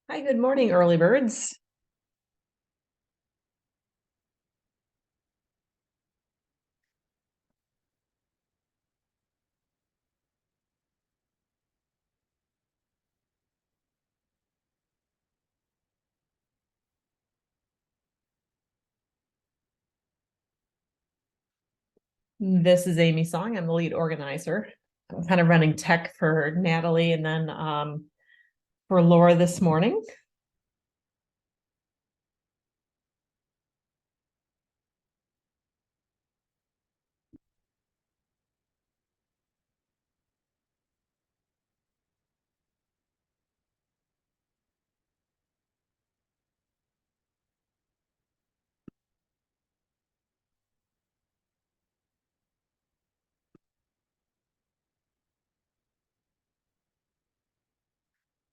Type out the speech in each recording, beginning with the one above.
Hi, good morning, early birds. This is Amy Song. I'm the lead organizer. I'm kind of running tech for Natalie and then for Laura this morning.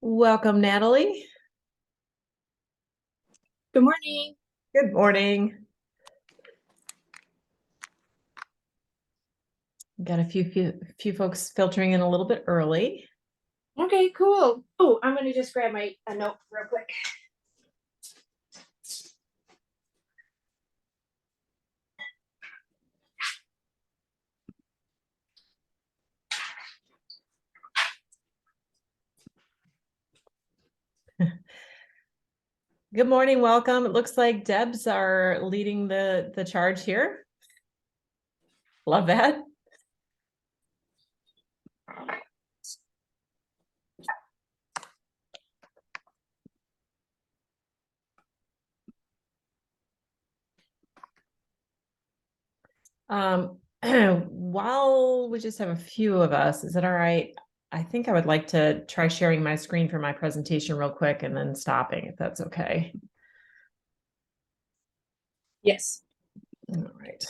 Welcome, Natalie. Good morning. Good morning. Got a few folks filtering in a little bit early. Okay, cool. Oh, I'm gonna just grab a note real quick. Good morning, welcome. It looks like Debs are leading the charge here. Love that. While we just have a few of us, is it all right? I think I would like to try sharing my screen for my presentation real quick and then stopping, if that's okay. Yes. All right.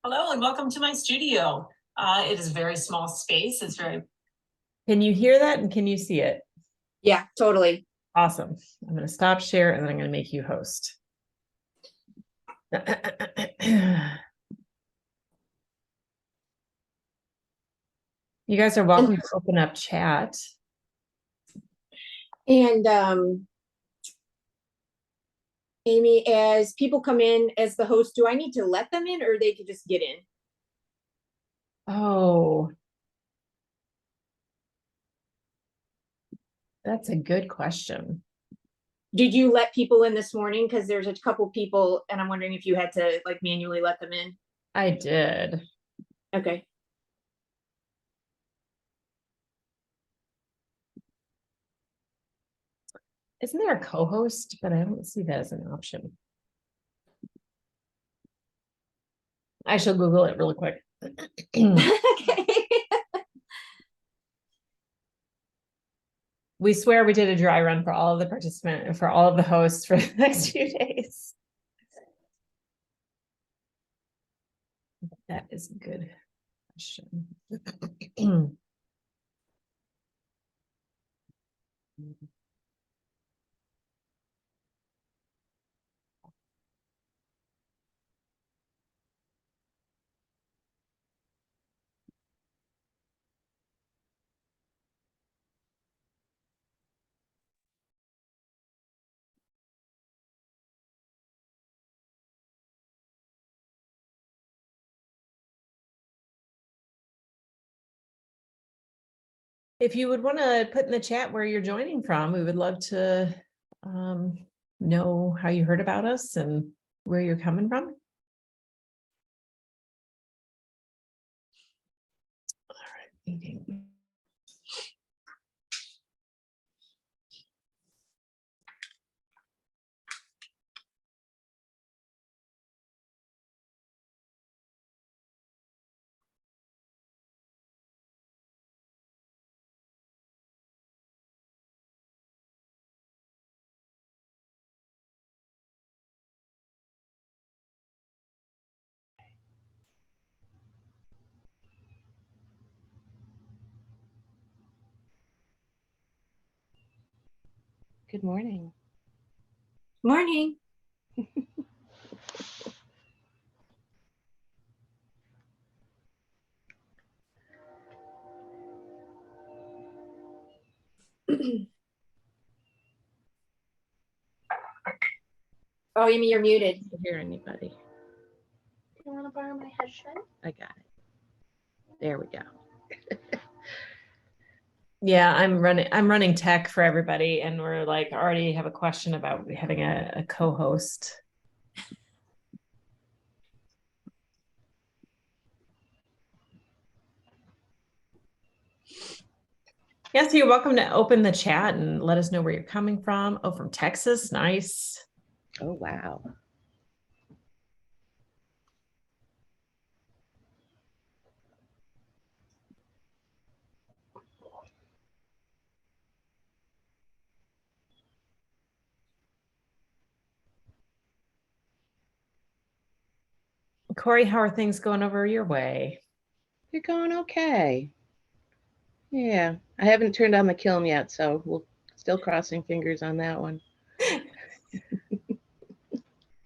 Hello and welcome to my studio. It is a very small space. It's very. Can you hear that and can you see it? Yeah, totally. Awesome. I'm going to stop share and then I'm going to make you host. You guys are welcome to open up chat. And Amy, as people come in as the host, do I need to let them in or they could just get in? Oh, that's a good question. Did you let people in this morning? Because there's a couple people and I'm wondering if you had to like manually let them in. I did. Okay. Isn't there a co-host? But I don't see that as an option. I shall Google it really quick. Okay. We swear we did a dry run for all of the participants and for all of the hosts for the next few days. That is a good question. If you would want to put in the chat where you're joining from, we would love to know how you heard about us and where you're coming from. All right, meeting. Good morning. Morning. Oh, Amy, you're muted. Can't hear anybody. You want to borrow my headset? I got it. There we go. Yeah, I'm running tech for everybody, and we're like already have a question about having a co-host. Yeah, so you're welcome to open the chat and let us know where you're coming from. Oh, from Texas. Nice. Oh, wow. Corey, how are things going over your way? You're going okay. Yeah, I haven't turned on the kiln yet, so we're still crossing fingers on that one.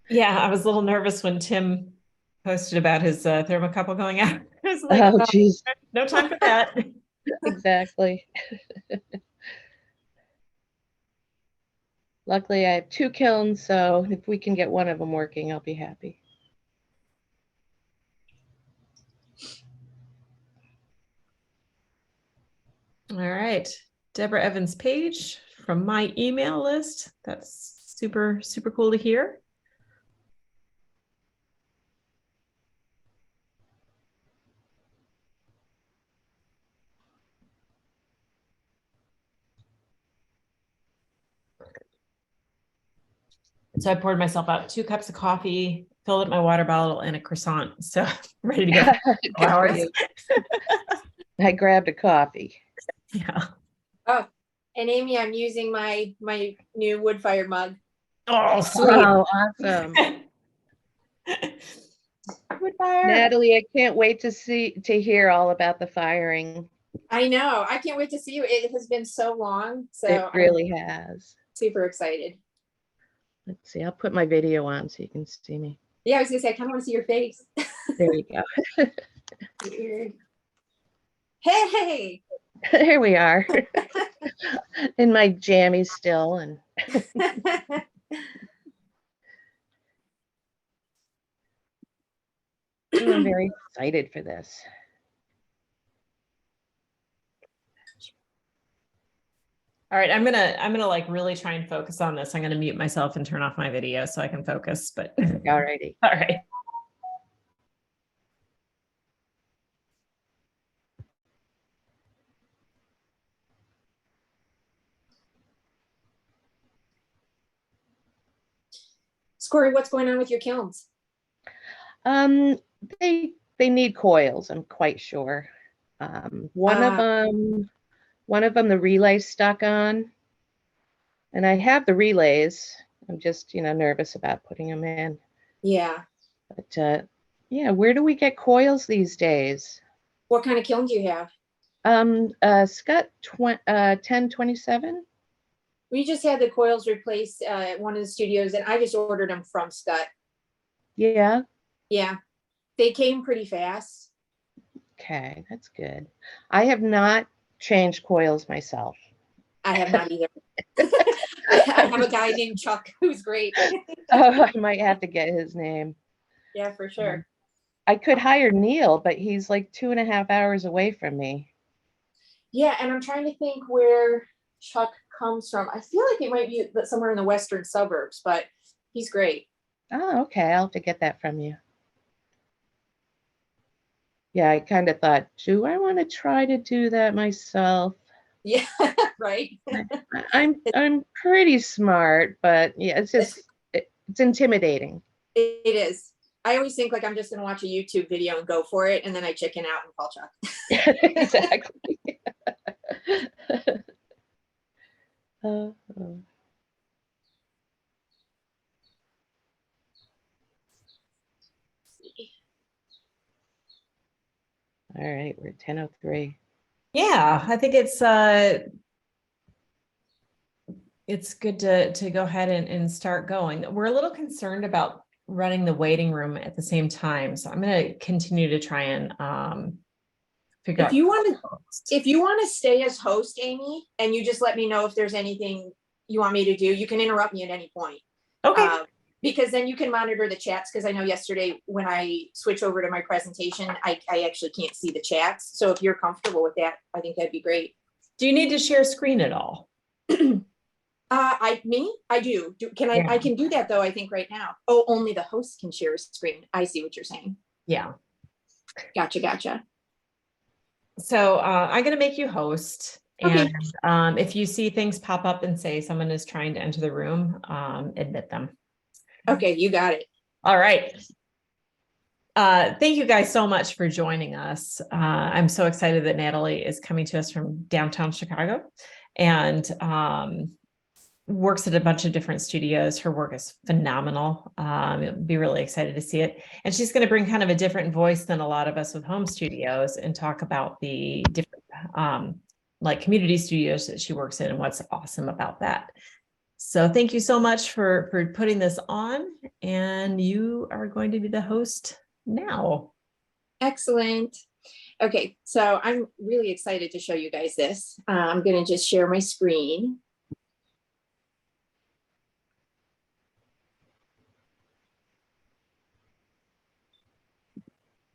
Yeah, I was a little nervous when Tim posted about his thermocouple going out. I was like, Oh, geez. no time for that. Exactly. Luckily, I have 2 kilns, so if we can get one of them working, I'll be happy. All right. Deborah Evans Page from my email list. That's super, super cool to hear. So I poured myself out 2 cups of coffee, filled up my water bottle, and a croissant. So ready to go. Good for Hours. you. I grabbed a coffee. Yeah. Oh, and Amy, I'm using my new wood fire mug. Oh, sweet. Oh, awesome. Wood fire. Natalie, I can't wait to hear all about the firing. I know. I can't wait to see you. It has been so long. So It really has. super excited. Let's see, I'll put my video on so you can see me. Yeah, I was gonna say I kind of want to see your face. There you go. Weird. Hey. There we are. In my jammies still, and I'm very excited for this. All right, I'm gonna like really try and focus on this. I'm gonna mute myself and turn off my video so I can focus. But Alrighty. all right. Scory, what's going on with your kilns? They need coils, I'm quite sure. One of them the relay's stuck on, and I have the relays. I'm just nervous about putting them in. Yeah. But yeah, where do we get coils these days? What kind of kiln do you have? Scott 1027. We just had the coils replaced at one of the studios, and I just ordered them from Scott. Yeah. Yeah, they came pretty fast. Okay, that's good. I have not changed coils myself. I have not either. I have a guy named Chuck who's great. Oh, I might have to get his name. Yeah, for sure. I could hire Neil, but he's like 2.5 hours away from me. Yeah, and I'm trying to think where Chuck comes from. I feel like it might be somewhere in the western suburbs, but he's great. Oh, okay. I'll have to get that from you. Yeah, I kind of thought, do I want to try to do that myself? Yeah, right. I'm pretty smart, but yeah, it's intimidating. It is. I always think like I'm just gonna watch a YouTube video and go for it, and then I chicken out and call Chuck. Exactly. Oh. All right, we're 10:03. Yeah, I think it's it's good to go ahead and start going. We're a little concerned about running the waiting room at the same time. So I'm going to continue to try and figure out. If you want to stay as host, Amy, and you just let me know if there's anything you want me to do, you can interrupt me at any point. Okay. Because then you can monitor the chats, because I know yesterday when I switch over to my presentation, I actually can't see the chats. So if you're comfortable with that, I think that'd be great. Do you need to share screen at all? I do. I can do that though, I think right now. Oh, only the host can share a screen. I see what you're saying. Yeah. Gotcha. So I'm going to make you host. Okay. And if you see things pop up and say someone is trying to enter the room, admit them. Okay, you got it. All right. Thank you guys so much for joining us. I'm so excited that Natalie is coming to us from downtown Chicago and works at a bunch of different studios. Her work is phenomenal. You'll be really excited to see it. And she's going to bring kind of a different voice than a lot of us with home studios and talk about the different like community studios that she works in and what's awesome about that. So thank you so much for putting this on, and you are going to be the host now. Excellent. Okay, so I'm really excited to show you guys this. I'm going to just share my screen.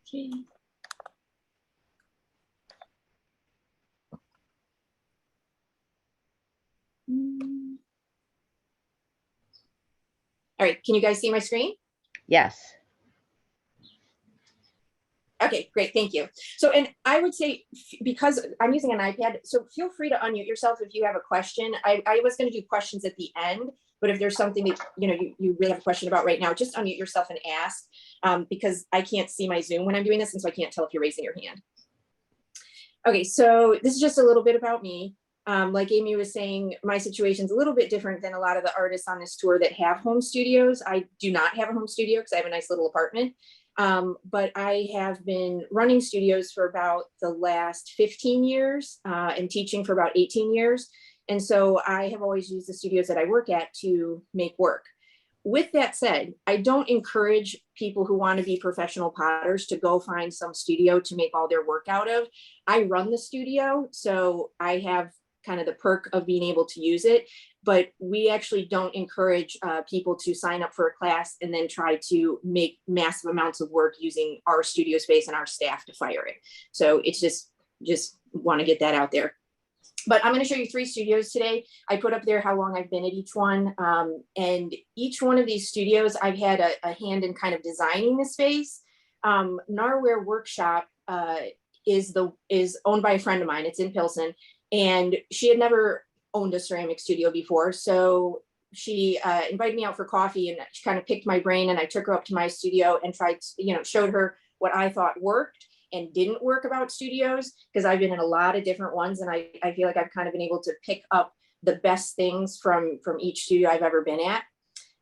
Okay. All right, can you guys see my screen? Yes. Okay, great, thank you. So, and I would say, because I'm using an iPad, so feel free to unmute yourself if you have a question. I was going to do questions at the end, but if there's something that you really have a question about right now, just unmute yourself and ask, because I can't see my Zoom when I'm doing this, and so I can't tell if you're raising your hand. Okay, so this is just a little bit about me. Like Amy was saying, my situation is a little bit different than a lot of the artists on this tour that have home studios. I do not have a home studio because I have a nice little apartment. But I have been running studios for about the last 15 years and teaching for about 18 years. And so I have always used the studios that I work at to make work. With that said, I don't encourage people who want to be professional potters to go find some studio to make all their work out of. I run the studio, so I have kind of the perk of being able to use it, but we actually don't encourage people to sign up for a class and then try to make massive amounts of work using our studio space and our staff to fire it. So it's just want to get that out there. But I'm going to show you 3 studios today. I put up there how long I've been at each one. And each one of these studios, I've had a hand in kind of designing the space. Narware Workshop is owned by a friend of mine. It's in Pilsen. And she had never owned a ceramic studio before. So she invited me out for coffee, and she kind of picked my brain, and I took her up to my studio and showed her what I thought worked and didn't work about studios, because I've been in a lot of different ones, and I feel like I've kind of been able to pick up the best things from each studio I've ever been at.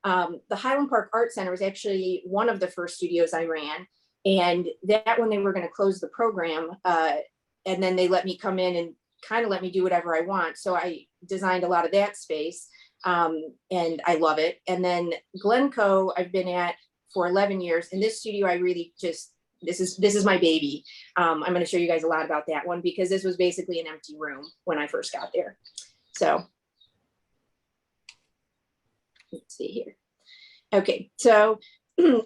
The Highland Park Art Center was actually one of the first studios I ran, and that when they were going to close the program, and then they let me come in and kind of let me do whatever I want. So I designed a lot of that space, and I love it. And then Glencoe, I've been at for 11 years. And this studio, I really just, this is my baby. I'm going to show you guys a lot about that one, because this was basically an empty room when I first got there. So let's see here. Okay, so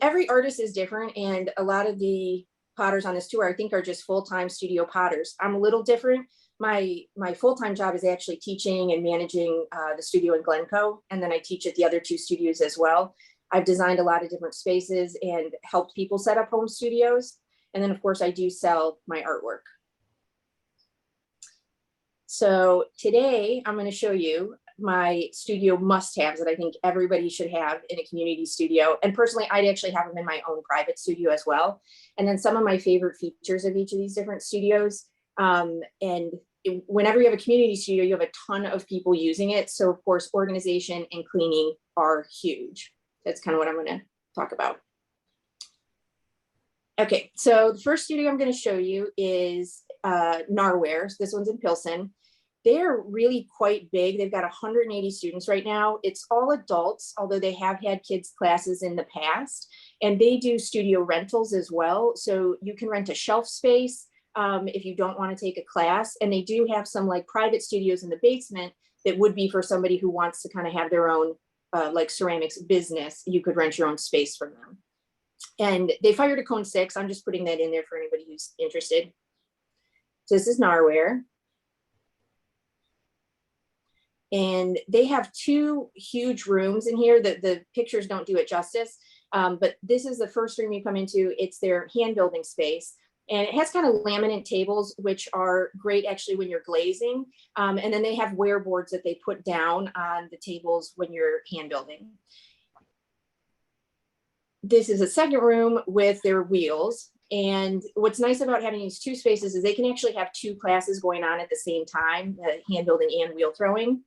every artist is different, and a lot of the potters on this tour, I think, are just full-time studio potters. I'm a little different. My full-time job is actually teaching and managing the studio in Glencoe, and then I teach at the other 2 studios as well. I've designed a lot of different spaces and helped people set up home studios. And then of course I do sell my artwork. So today I'm going to show you my studio must-haves that I think everybody should have in a community studio. And personally, I'd actually have them in my own private studio as well. And then some of my favorite features of each of these different studios. And whenever you have a community studio, you have a ton of people using it. So of course, organization and cleaning are huge. That's kind of what I'm going to talk about. Okay, so the first studio I'm going to show you is Narware. This one's in Pilsen. they're really quite big. They've got 180 students right now. It's all adults, although they have had kids classes in the past, and they do studio rentals as well. So you can rent a shelf space if you don't want to take a class. And they do have some like private studios in the basement that would be for somebody who wants to kind of have their own like ceramics business. You could rent your own space from them. And they fired a cone 6. I'm just putting that in there for anybody who's interested. So this is Narware. And they have 2 huge rooms in here that the pictures don't do it justice. But this is the first room you come into. It's their hand building space. And it has kind of laminate tables, which are great actually when you're glazing. And then they have wear boards that they put down on the tables when you're hand building. This is a second room with their wheels. And what's nice about having these 2 spaces is they can actually have 2 classes going on at the same time, hand building and wheel throwing.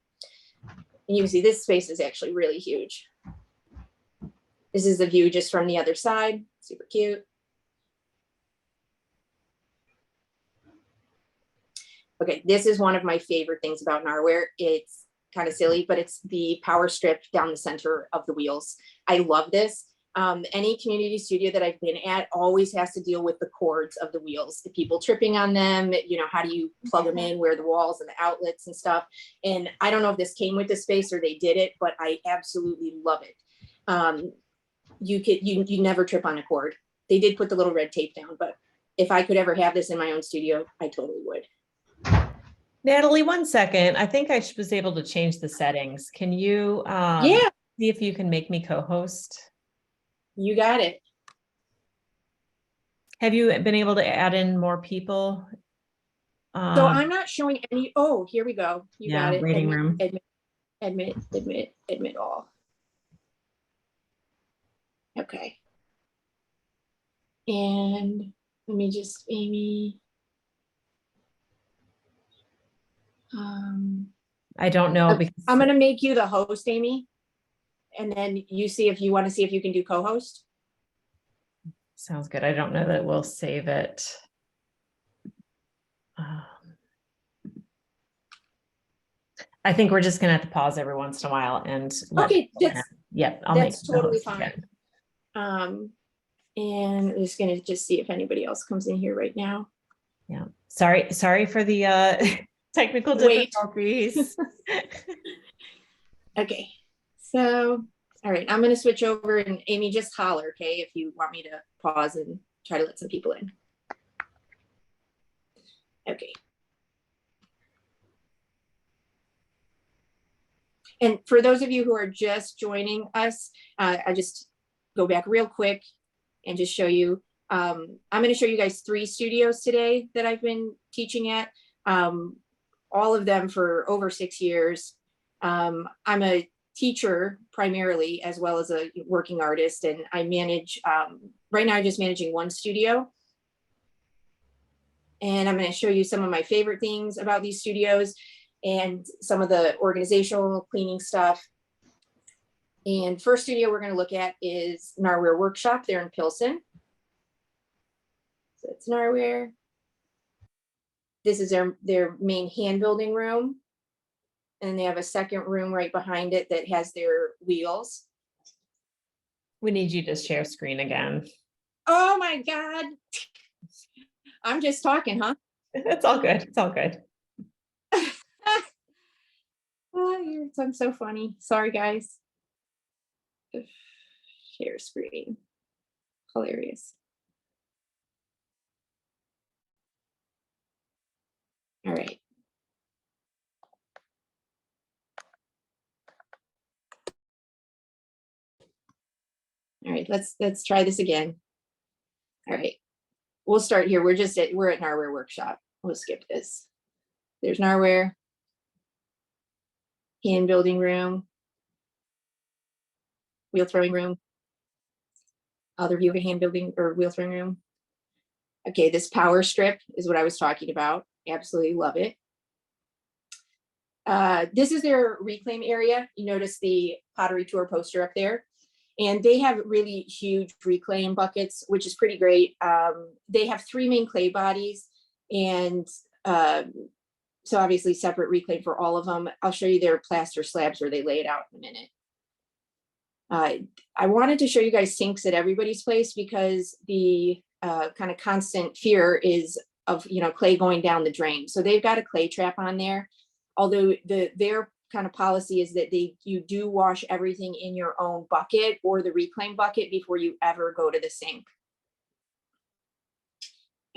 And you can see this space is actually really huge. This is the view just from the other side, super cute. Okay, this is one of my favorite things about Narware. It's kind of silly, but it's the power strip down the center of the wheels. I love this. Any community studio that I've been at always has to deal with the cords of the wheels, the people tripping on them, you know, how do you plug them in, where the walls and the outlets and stuff. And I don't know if this came with the space or they did it, but I absolutely love it. You never trip on a cord. They did put the little red tape down, but if I could ever have this in my own studio, I totally would. Natalie, 1 second. I think I was able to change the settings. Can you Yeah, see if you can make me co-host? you got it. Have you been able to add in more people? So I'm not showing any. Oh, here we go. You got it. Waiting room. Admit all. Okay. And let me just, Amy. I don't know because I'm going to make you the host, Amy. And then you see if you want to see if you can do co-host. sounds good. I don't know that we'll save it. I think we're just gonna have to pause every once in a while and Okay, that's totally fine. And I'm just gonna see if anybody else comes in here right now. Yeah, sorry for the technical difficulties. Okay, so all right, I'm gonna switch over, and Amy, just holler, okay, if you want me to pause and try to let some people in. Okay. And for those of you who are just joining us, I just go back real quick and just show you. I'm going to show you guys 3 studios today that I've been teaching at, all of them for over 6 years. I'm a teacher primarily, as well as a working artist, and I manage, right now I'm just managing 1 studio. And I'm going to show you some of my favorite things about these studios and some of the organizational cleaning stuff. And first studio we're going to look at is Narware Workshop there in Pilsen. So it's Narware. This is their main hand building room. And they have a second room right behind it that has their wheels. We need you to share screen again. Oh my God. I'm just talking, huh? It's all good. It's all good. Oh, I'm so funny. Sorry, guys. Share screen. Hilarious. All right. All right, let's try this again. All right. We'll start here. We're at Narware Workshop. We'll skip this. There's Narware. Hand building room. Wheel throwing room. Other view of a hand building or wheel throwing room. Okay, this power strip is what I was talking about. Absolutely love it. This is their reclaim area. You notice the Pottery Tour poster up there. And they have really huge reclaim buckets, which is pretty great. They have 3 main clay bodies, and So obviously separate reclaim for all of them. I'll show you their plaster slabs where they lay it out in a minute. I wanted to show you guys sinks at everybody's place because the kind of constant fear is of, you know, clay going down the drain. So they've got a clay trap on there. Although their kind of policy is that you do wash everything in your own bucket or the reclaim bucket before you ever go to the sink.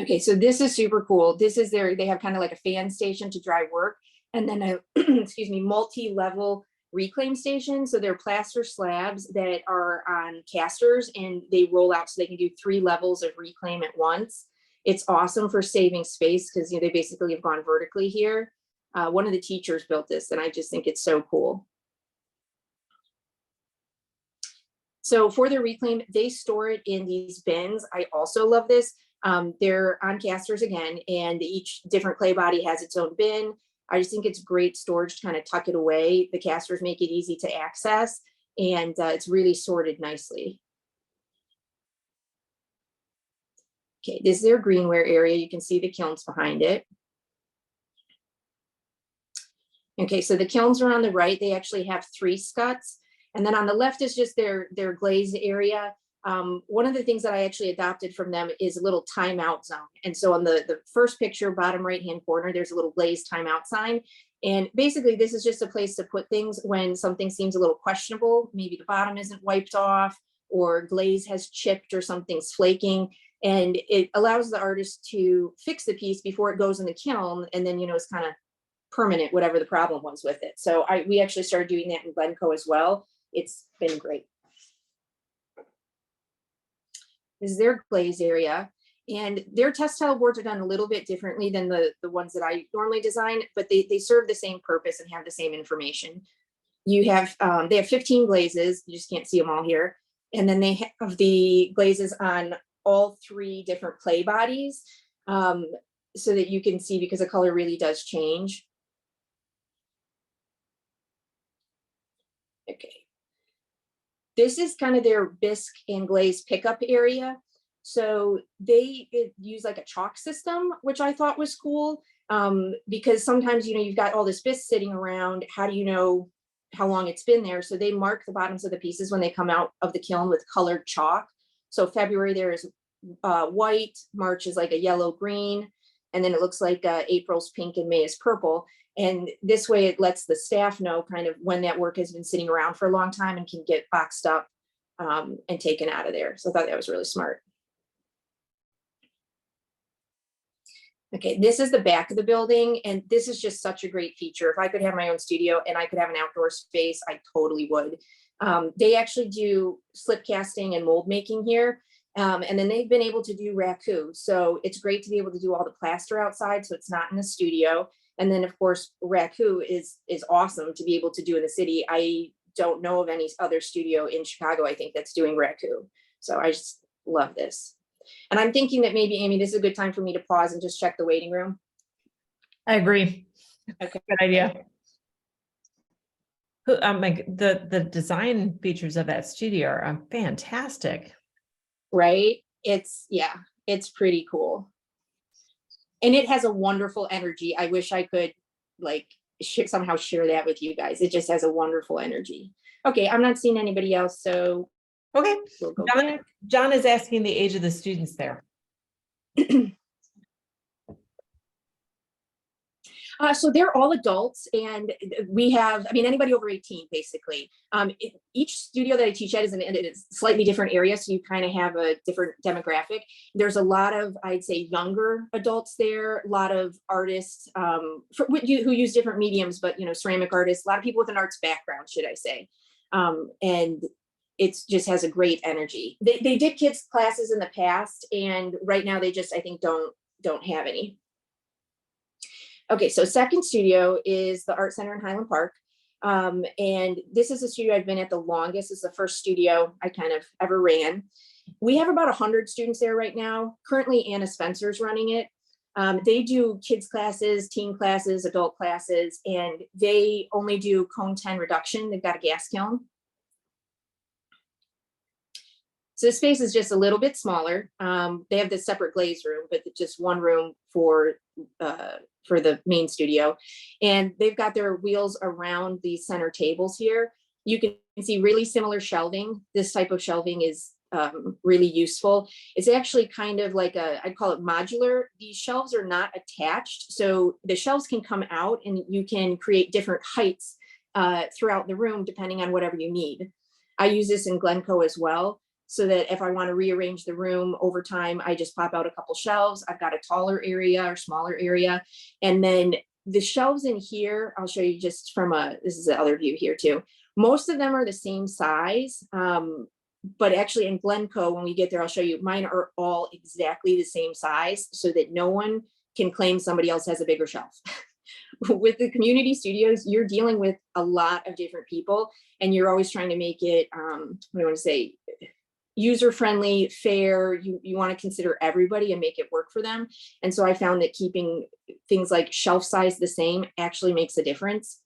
Okay, so this is super cool. This is they have kind of like a fan station to dry work, and then a excuse me, multi-level reclaim station. So they're plaster slabs that are on casters and they roll out so they can do 3 levels of reclaim at once. It's awesome for saving space because, you know, they basically have gone vertically here. One of the teachers built this and I just think it's so cool. So for their reclaim, they store it in these bins. I also love this. They're on casters again, and each different clay body has its own bin. I just think it's great storage to kind of tuck it away. The casters make it easy to access, and it's really sorted nicely. Okay, this is their greenware area. You can see the kilns behind it. Okay, so the kilns are on the right. They actually have 3 scuts. And then on the left is just their glaze area. One of the things that I actually adopted from them is a little timeout zone. And so on the first picture, bottom right-hand corner, there's a little glazed timeout sign. And basically this is just a place to put things when something seems a little questionable. Maybe the bottom isn't wiped off or glaze has chipped or something's flaking. And it allows the artist to fix the piece before it goes in the kiln. And then, you know, it's kind of permanent, whatever the problem was with it. So we actually started doing that in Glencoe as well. It's been great. This is their glaze area, and their textile boards are done a little bit differently than the ones that I normally design, but they serve the same purpose and have the same information. You have they have 15 glazes. You just can't see them all here, and then they have the glazes on all 3 different clay bodies, so that you can see, because the color really does change. Okay. This is kind of their bisque and glaze pickup area. So they use like a chalk system, which I thought was cool, because sometimes, you know, you've got all this bisque sitting around. How do you know how long it's been there? So they mark the bottoms of the pieces when they come out of the kiln with colored chalk. So February there is white, March is like a yellow green, and then it looks like April's pink and May is purple. And this way it lets the staff know kind of when that work has been sitting around for a long time and can get boxed up and taken out of there. So I thought that was really smart. Okay, this is the back of the building, and this is just such a great feature. If I could have my own studio and I could have an outdoor space, I totally would. They actually do slip casting and mold making here. And then they've been able to do raku. So it's great to be able to do all the plaster outside, so it's not in the studio. And then of course, raku is awesome to be able to do in the city. I don't know of any other studio in Chicago, I think, that's doing raku. So I just love this. And I'm thinking that maybe, Amy, this is a good time for me to pause and just check the waiting room. I agree. Okay. Good idea. The design features of that studio are fantastic. Right? It's pretty cool. And it has a wonderful energy. I wish I could like somehow share that with you guys. It just has a wonderful energy. Okay, I'm not seeing anybody else, so Okay. we'll go John, back. John is asking the age of the students there. So they're all adults, and we have, I mean, anybody over 18, basically. Each studio that I teach at is in a slightly different area, so you kind of have a different demographic. There's a lot of, I'd say, younger adults there, a lot of artists who use different mediums, but, you know, ceramic artists, a lot of people with an arts background, should I say. And it just has a great energy. They did kids classes in the past, and right now they just, I think, don't have any. Okay, so second studio is the Art Center in Highland Park. And this is the studio I've been at the longest. It's the first studio I kind of ever ran. We have about 100 students there right now. Currently, Anna Spencer's running it. They do kids classes, teen classes, adult classes, and they only do cone 10 reduction. They've got a gas kiln. So the space is just a little bit smaller. They have this separate glaze room, but just one room for for the main studio. And they've got their wheels around these center tables here. You can see really similar shelving. This type of shelving is really useful. It's actually kind of like I'd call it modular. These shelves are not attached. So the shelves can come out and you can create different heights throughout the room, depending on whatever you need. I use this in Glencoe as well, so that if I want to rearrange the room over time, I just pop out a couple shelves. I've got a taller area or smaller area. And then the shelves in here, I'll show you just from this is the other view here too. Most of them are the same size. But actually in Glencoe, when we get there, I'll show you, mine are all exactly the same size so that no one can claim somebody else has a bigger shelf. With the community studios, you're dealing with a lot of different people and you're always trying to make it, what do I want to say, user-friendly, fair. You want to consider everybody and make it work for them. And so I found that keeping things like shelf size the same actually makes a difference.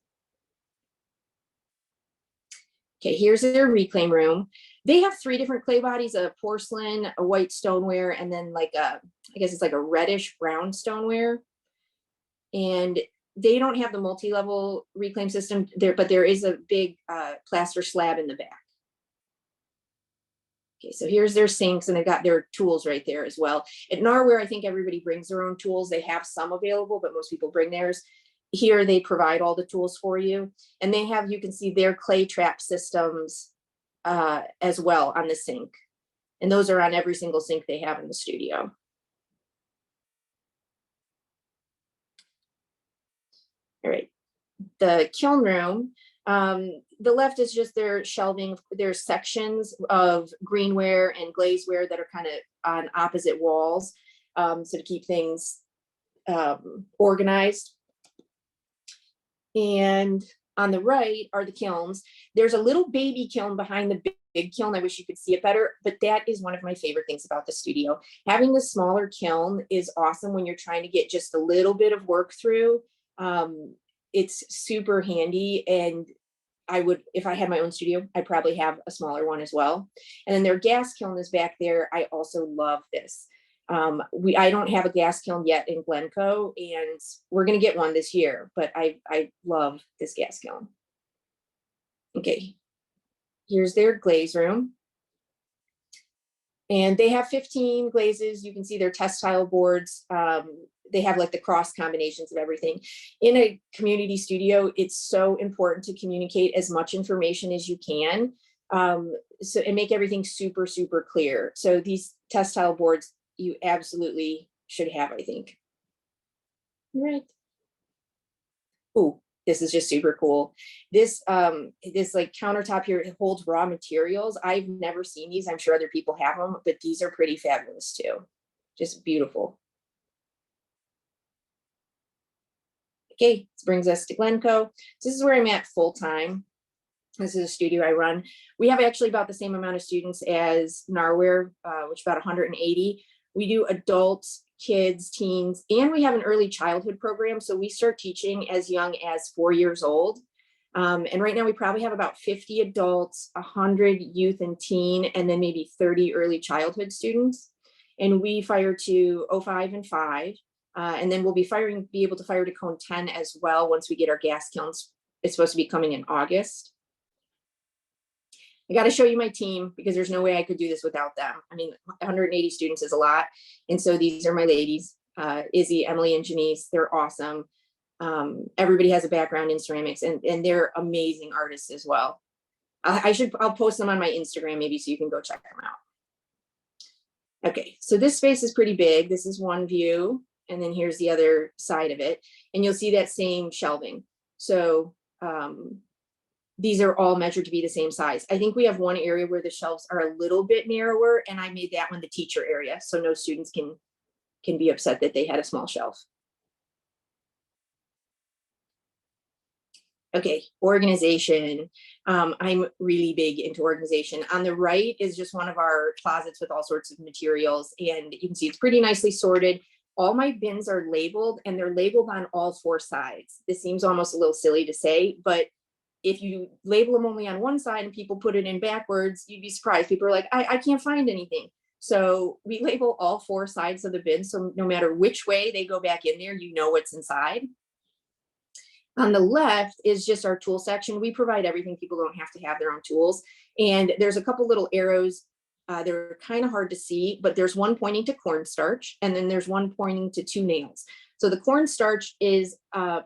Okay, here's their reclaim room. They have 3 different clay bodies: a porcelain, a white stoneware, and then like I guess it's like a reddish brown stoneware. And they don't have the multi-level reclaim system there, but there is a big plaster slab in the back. Okay, so here's their sinks, and they've got their tools right there as well. At Narware, I think everybody brings their own tools. They have some available, but most people bring theirs. Here, they provide all the tools for you. And they have, you can see their clay trap systems as well on the sink. And those are on every single sink they have in the studio. All right, the kiln room. The left is just their shelving. There's sections of greenware and glazeware that are kind of on opposite walls, so to keep things organized. And on the right are the kilns. There's a little baby kiln behind the big kiln. I wish you could see it better, but that is one of my favorite things about the studio. Having the smaller kiln is awesome when you're trying to get just a little bit of work through. It's super handy, and I would, if I had my own studio, I'd probably have a smaller one as well. And then their gas kiln is back there. I also love this. I don't have a gas kiln yet in Glencoe, and we're going to get one this year, but I love this gas kiln. Okay, here's their glaze room. And they have 15 glazes. You can see their test tile boards. They have like the cross combinations of everything. In a community studio, it's so important to communicate as much information as you can, and make everything super, super clear. So these test tile boards, you absolutely should have, I think. Right. Oh, this is just super cool. This like countertop here, it holds raw materials. I've never seen these. I'm sure other people have them, but these are pretty fabulous too. Just beautiful. Okay, this brings us to Glencoe. This is where I'm at full time. This is a studio I run. We have actually about the same amount of students as Narware, which is about 180. We do adults, kids, teens, and we have an early childhood program. So we start teaching as young as 4 years old. And right now we probably have about 50 adults, 100 youth and teen, and then maybe 30 early childhood students. And we fire to 05 and 5. And then we'll be able to fire to cone 10 as well once we get our gas kilns. It's supposed to be coming in August. I got to show you my team because there's no way I could do this without them. I mean, 180 students is a lot. And so these are my ladies, Izzy, Emily, and Janice. They're awesome. Everybody has a background in ceramics, and they're amazing artists as well. I'll post them on my Instagram maybe so you can go check them out. Okay, so this space is pretty big. This is one view, and then here's the other side of it. And you'll see that same shelving. So these are all measured to be the same size. I think we have one area where the shelves are a little bit narrower, and I made that one the teacher area, so no students can be upset that they had a small shelf. Okay, organization. I'm really big into organization. On the right is just one of our closets with all sorts of materials, and you can see it's pretty nicely sorted. All my bins are labeled, and they're labeled on all 4 sides. This seems almost a little silly to say, but if you label them only on one side and people put it in backwards, you'd be surprised. People are like, I can't find anything. So we label all 4 sides of the bin. So no matter which way they go back in there, you know what's inside. On the left is just our tool section. We provide everything. People don't have to have their own tools. And there's a couple little arrows. They're kind of hard to see, but there's one pointing to cornstarch, and then there's one pointing to 2 nails. So the cornstarch is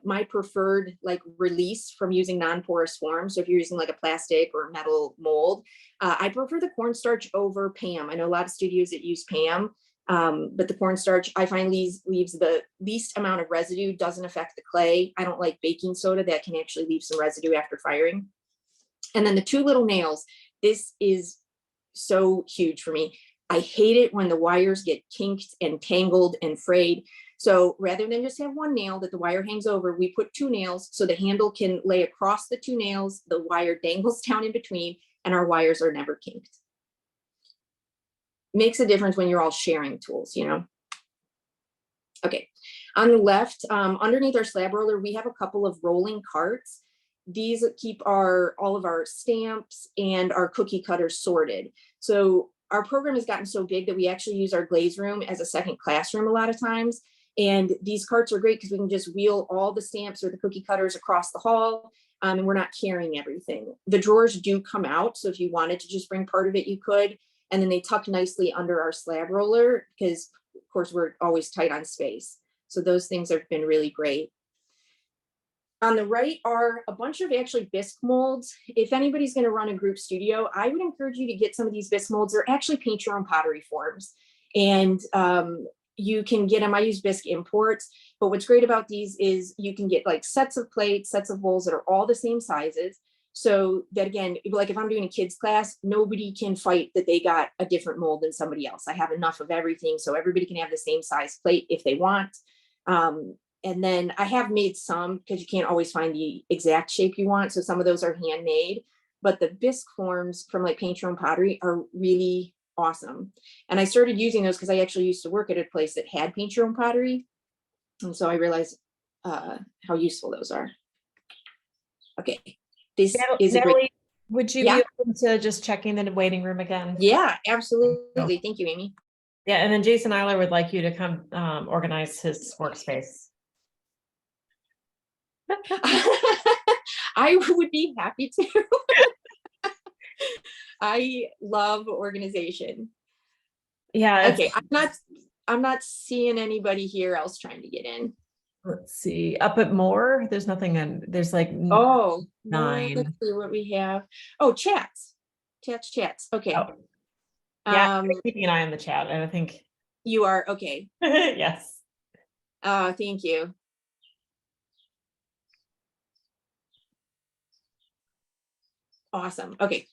my preferred like release from using non-porous form. So if you're using like a plastic or metal mold, I prefer the cornstarch over PAM. I know a lot of studios that use PAM, but the cornstarch I find leaves the least amount of residue, doesn't affect the clay. I don't like baking soda that can actually leave some residue after firing. And then the 2 little nails, this is so huge for me. I hate it when the wires get kinked and tangled and frayed. So rather than just have 1 nail that the wire hangs over, we put 2 nails so the handle can lay across the 2 nails, the wire dangles down in between, and our wires are never kinked. Makes a difference when you're all sharing tools, you know? Okay, on the left, underneath our slab roller, we have a couple of rolling carts. These keep all of our stamps and our cookie cutters sorted. So our program has gotten so big that we actually use our glaze room as a second classroom a lot of times. And these carts are great because we can just wheel all the stamps or the cookie cutters across the hall, and we're not carrying everything. The drawers do come out, so if you wanted to just bring part of it, you could. And then they tuck nicely under our slab roller because, of course, we're always tight on space. So those things have been really great. On the right are a bunch of actually bisque molds. If anybody's going to run a group studio, I would encourage you to get some of these bisque molds. They're actually paint your own pottery forms. And you can get them. I use bisque imports. But what's great about these is you can get like sets of plates, sets of bowls that are all the same sizes. So that again, like if I'm doing a kids class, nobody can fight that they got a different mold than somebody else. I have enough of everything so everybody can have the same size plate if they want. And then I have made some because you can't always find the exact shape you want. So some of those are handmade, but the bisque forms from like Paint Your Own Pottery are really awesome. And I started using those because I actually used to work at a place that had Paint Your Own Pottery. And so I realized how useful those are. Okay. This is a great. Would you Yeah. be open to just checking the waiting room again? Yeah, absolutely. Thank you, Amy. Yeah, and then Jason Eiler would like you to come organize his workspace. I would be happy to. I love organization. Yeah. Okay, I'm not seeing anybody here else trying to get in. Let's see. Up at more, there's nothing in. There's like Oh, 9. let's see what we have. Oh, chats. Okay. Oh. Yeah, I'm keeping an eye on the chat. I think you are okay. Yes. Thank you. Awesome. Okay.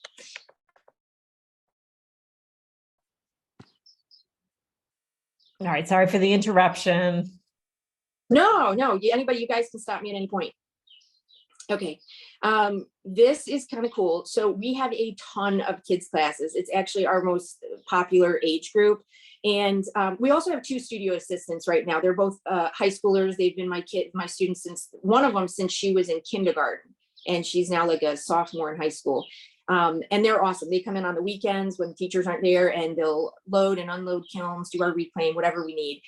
All right. Sorry for the interruption. No, anybody, you guys can stop me at any point. Okay. This is kind of cool. So we have a ton of kids classes. It's actually our most popular age group. And we also have 2 studio assistants right now. They're both high schoolers. They've been my students since one of them since she was in kindergarten, and she's now like a sophomore in high school. And they're awesome. They come in on the weekends when teachers aren't there, and they'll load and unload kilns, do our reclaim, whatever we need.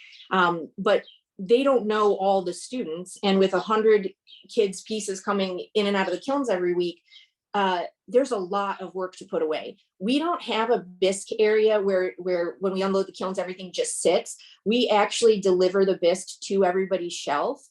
But they don't know all the students. And with 100 kids pieces coming in and out of the kilns every week, there's a lot of work to put away. We don't have a bisque area where when we unload the kilns, everything just sits. We actually deliver the bisque to everybody's shelf.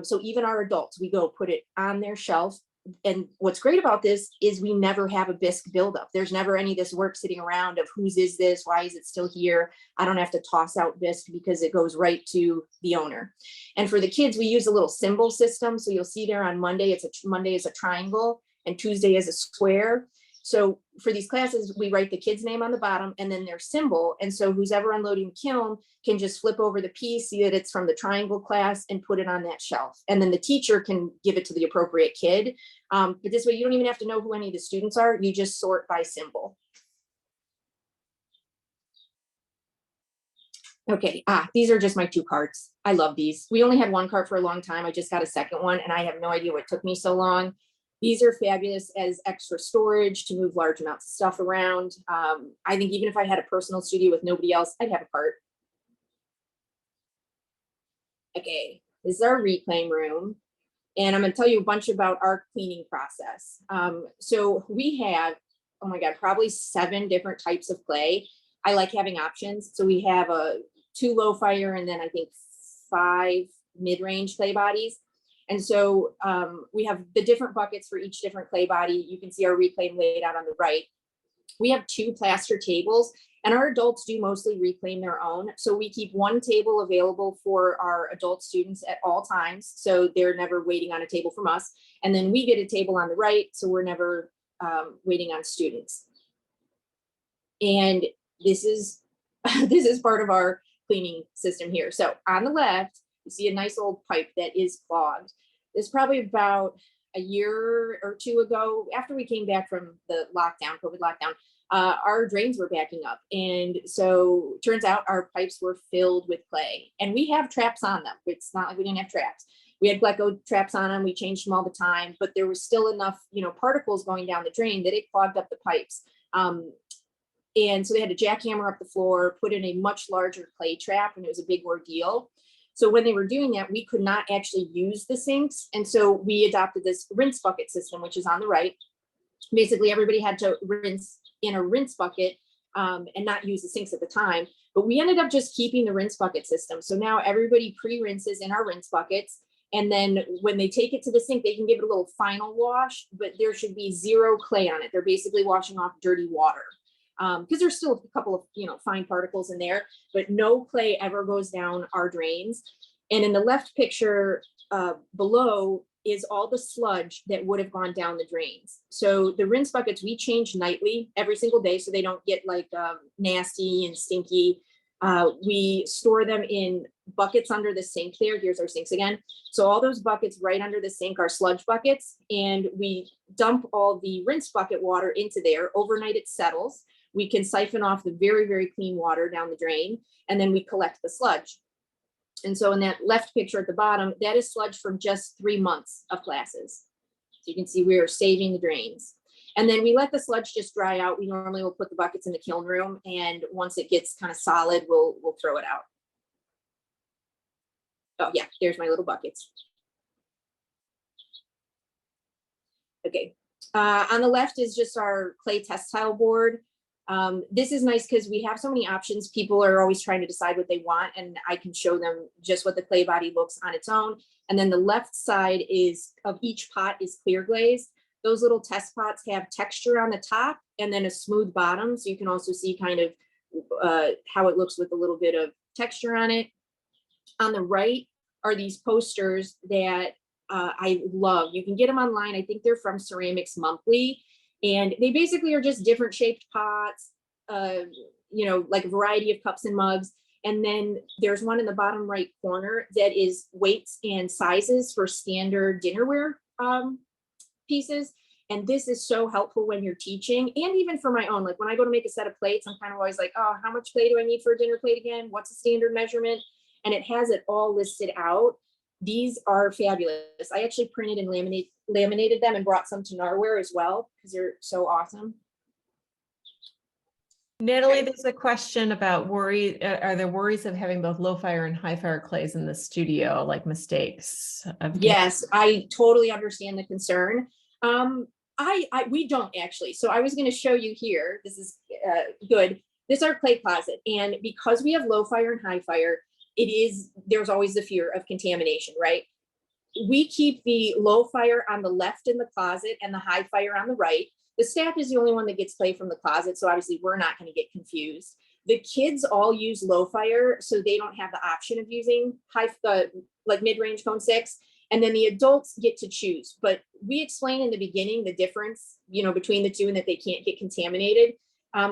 So even our adults, we go put it on their shelf. And what's great about this is we never have a bisque buildup. There's never any of this work sitting around of whose is this? Why is it still here? I don't have to toss out bisque because it goes right to the owner. And for the kids, we use a little symbol system. So you'll see there on Monday, Monday is a triangle and Tuesday is a square. So for these classes, we write the kid's name on the bottom and then their symbol. And so who's ever unloading the kiln can just flip over the piece, see that it's from the triangle class, and put it on that shelf. And then the teacher can give it to the appropriate kid. But this way, you don't even have to know who any of the students are. You just sort by symbol. Okay, these are just my 2 carts. I love these. We only had 1 cart for a long time. I just got a second one, and I have no idea what took me so long. These are fabulous as extra storage to move large amounts of stuff around. I think even if I had a personal studio with nobody else, I'd have a cart. Okay, this is our reclaim room. And I'm going to tell you a bunch about our cleaning process. So we have, oh my God, probably 7 different types of clay. I like having options. So we have 2 low fire and then I think 5 mid-range clay bodies. And so we have the different buckets for each different clay body. You can see our reclaim laid out on the right. We have 2 plaster tables, and our adults do mostly reclaim their own. So we keep 1 table available for our adult students at all times. So they're never waiting on a table from us. And then we get a table on the right. So we're never waiting on students. And this is, this is part of our cleaning system here. So on the left, you see a nice old pipe that is clogged. It's probably about a year or 2 ago, after we came back from the lockdown, COVID lockdown, our drains were backing up. And so turns out our pipes were filled with clay, and we have traps on them. It's not like we didn't have traps. We had Glecko traps on them. We changed them all the time, but there was still enough, particles going down the drain that it clogged up the pipes. And so they had to jackhammer up the floor, put in a much larger clay trap, and it was a big ordeal. So when they were doing that, we could not actually use the sinks. And so we adopted this rinse bucket system, which is on the right. Basically, everybody had to rinse in a rinse bucket and not use the sinks at the time. But we ended up just keeping the rinse bucket system. So now everybody pre-rinses in our rinse buckets. And then when they take it to the sink, they can give it a little final wash, but there should be 0 clay on it. They're basically washing off dirty water. Because there's still a couple of fine particles in there, but no clay ever goes down our drains. And in the left picture below is all the sludge that would have gone down the drains. So the rinse buckets, we change nightly every single day so they don't get like nasty and stinky. We store them in buckets under the sink there. Here's our sinks again. So all those buckets right under the sink are sludge buckets, and we dump all the rinse bucket water into there. Overnight it settles. We can siphon off the very, very clean water down the drain, and then we collect the sludge. And so in that left picture at the bottom, that is sludge from just 3 months of classes. So you can see we are saving the drains. And then we let the sludge just dry out. We normally will put the buckets in the kiln room, and once it gets kind of solid, we'll throw it out. Oh yeah, there's my little buckets. Okay, on the left is just our clay test tile board. This is nice because we have so many options. People are always trying to decide what they want, and I can show them just what the clay body looks on its own. And then the left side of each pot is clear glaze. Those little test pots have texture on the top and then a smooth bottom. So you can also see kind of how it looks with a little bit of texture on it. On the right are these posters that I love. You can get them online. I think they're from Ceramics Monthly. And they basically are just different shaped pots, like a variety of cups and mugs. And then there's one in the bottom right corner that is weights and sizes for standard dinnerware pieces. And this is so helpful when you're teaching, and even for my own. Like when I go to make a set of plates, I'm kind of always like, oh, how much clay do I need for a dinner plate again? What's the standard measurement? And it has it all listed out. These are fabulous. I actually printed and laminated them and brought some to Narware as well because they're so awesome. Natalie, there's a question about worry. Are there worries of having both low fire and high fire clays in the studio, like mistakes? Yes, I totally understand the concern. We don't actually. So I was going to show you here. This is good. This is our clay closet. And because we have low fire and high fire, there's always the fear of contamination, right? We keep the low fire on the left in the closet and the high fire on the right. The staff is the only one that gets clay from the closet, so obviously we're not going to get confused. The kids all use low fire, so they don't have the option of using like mid-range cone 6. And then the adults get to choose. But we explain in the beginning the difference, between the two, and that they can't get contaminated.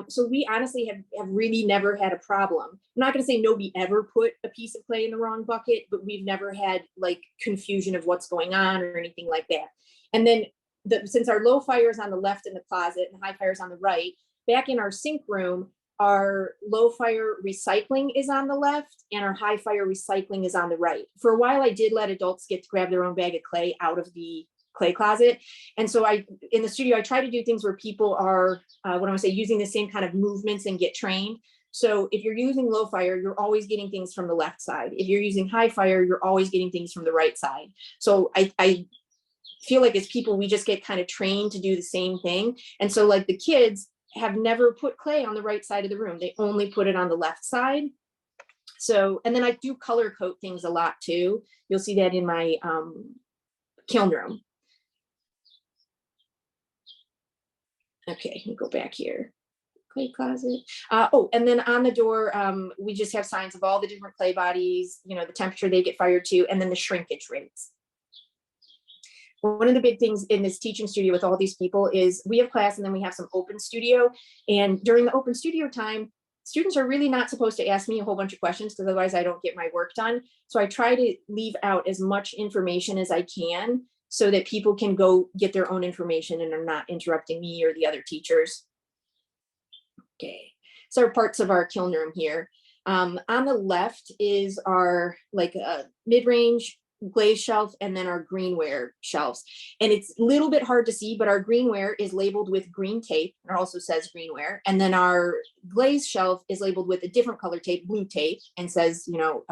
So we honestly have really never had a problem. I'm not going to say nobody ever put a piece of clay in the wrong bucket, but we've never had like confusion of what's going on or anything like that. And then since our low fire is on the left in the closet and high fire is on the right, back in our sink room, our low fire recycling is on the left and our high fire recycling is on the right. For a while, I did let adults get to grab their own bag of clay out of the clay closet. And so in the studio, I try to do things where people are, what I want to say, using the same kind of movements and get trained. So if you're using low fire, you're always getting things from the left side. If you're using high fire, you're always getting things from the right side. So I feel like as people, we just get kind of trained to do the same thing. And so like the kids have never put clay on the right side of the room. They only put it on the left side. So, and then I do color coat things a lot too. You'll see that in my kiln room. Okay, let me go back here. Clay closet. Oh, and then on the door, we just have signs of all the different clay bodies, you know, the temperature they get fired to, and then the shrinkage rates. One of the big things in this teaching studio with all these people is we have class and then we have some open studio. And during the open studio time, students are really not supposed to ask me a whole bunch of questions because otherwise I don't get my work done. So I try to leave out as much information as I can so that people can go get their own information and are not interrupting me or the other teachers. Okay, so parts of our kiln room here. On the left is our like mid-range glaze shelf and then our greenware shelves. And it's a little bit hard to see, but our greenware is labeled with green tape. It also says greenware. And then our glaze shelf is labeled with a different color tape, blue tape, and says, you know,